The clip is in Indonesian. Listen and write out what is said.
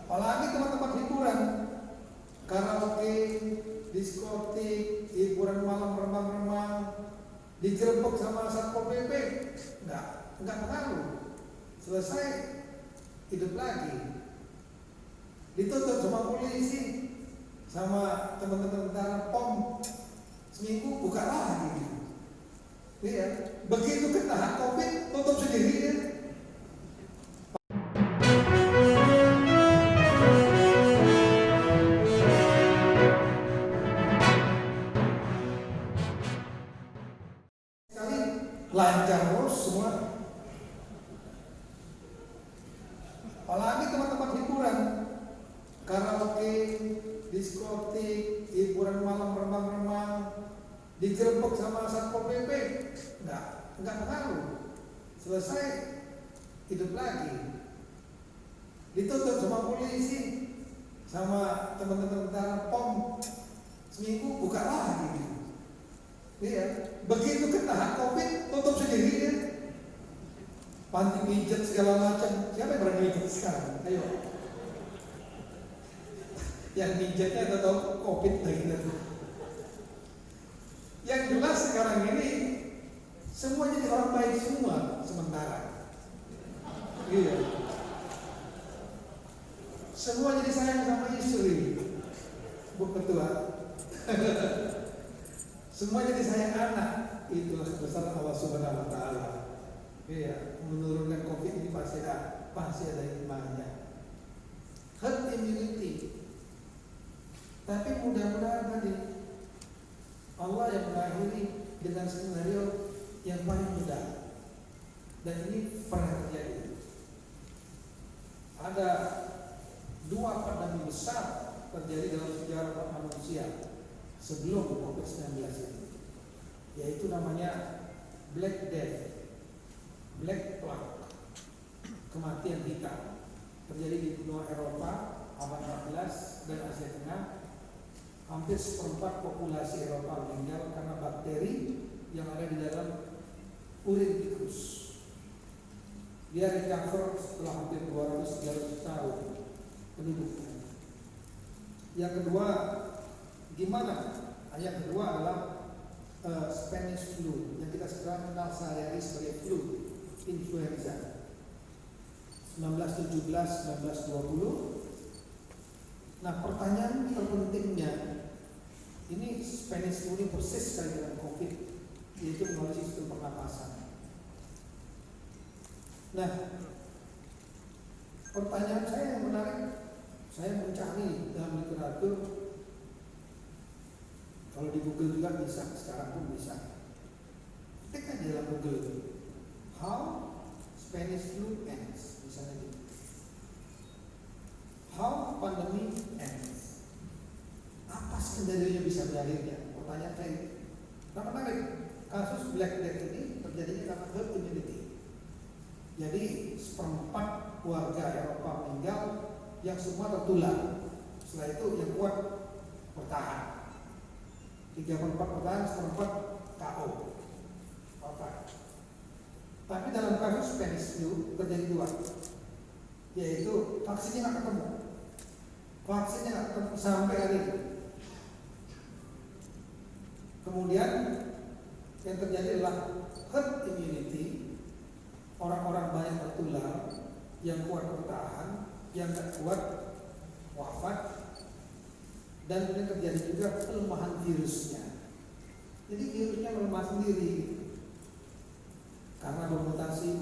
apalagi tempat-tempat hiburan, karaoke, diskotik, hiburan malam remang-remang, digerebek sama Satpol PP, enggak pengaruh. Selesai, hidup lagi. Dituntut sama polisi, sama teman-teman tentara POM, seminggu buka lagi. Iya, begitu kena COVID, tutup sendiri ya. Lancar terus semua. Apalagi tempat-tempat hiburan, karaoke, diskotik, hiburan malam remang-remang, digerebek sama Satpol PP, enggak pengaruh. Selesai, hidup lagi. Dituntut sama polisi, sama teman-teman tentara POM, seminggu buka lagi. Iya, begitu kena COVID, tutup sendiri ya. Panti pijat segala macam. Siapa yang berani pijat sekarang? Ayo. Yang pijatnya atau COVID lagi nanti. Yang jelas sekarang ini semua jadi orang baik semua sementara. Iya. Semua jadi sayang sama istri, Bu Ketua. Semua jadi sayang anak. Itulah kebesaran Allah Subhanahu Wa Taala. Iya, menurunkan COVID ini pasti ada hikmahnya. Herd immunity. Tapi mudah-mudahan tadi Allah yang mengakhiri dengan skenario yang paling mudah. Dan ini pernah terjadi. Ada dua pandemi besar terjadi dalam sejarah manusia sebelum COVID-19 ini, yaitu namanya Black Death, Black Plague, kematian hitam, terjadi di benua Eropa abad 14 dan Asia Tengah. Hampir seperempat populasi Eropa meninggal karena bakteri yang ada di dalam urin tikus. Dia recover setelah hampir 200-300 tahun penduduknya. Yang kedua, gimana? Yang kedua adalah Spanish flu yang kita sekarang kenal sehari-hari sebagai flu, influenza 1917-1920. Nah, pertanyaan terpentingnya, ini Spanish flu ini persis sekali dengan COVID, yaitu melalui sistem pernapasan. Nah, pertanyaan saya yang menarik, saya mencari dalam literatur. Kalau di Google juga bisa, sekarang pun bisa. Ketik aja dalam Google, how Spanish flu ends, misalnya gitu. How pandemic ends. Apa skenario bisa berakhirnya? Pertanyaan saya. Nah, menarik. Kasus Black Death ini terjadinya karena herd immunity. Jadi seperempat warga Eropa meninggal, yang semua tertular. Setelah itu yang kuat bertahan. 3/4 bertahan, seperempat KO. Oke. Tapi dalam kasus Spanish flu terjadi dua, yaitu vaksinnya nggak ketemu. Vaksinnya nggak ketemu sampai hari ini. Kemudian yang terjadi adalah herd immunity, orang-orang banyak tertular, yang kuat bertahan, yang nggak kuat wafat. Dan kemudian terjadi juga pelemahan virusnya. Jadi virusnya melemah sendiri karena bermutasi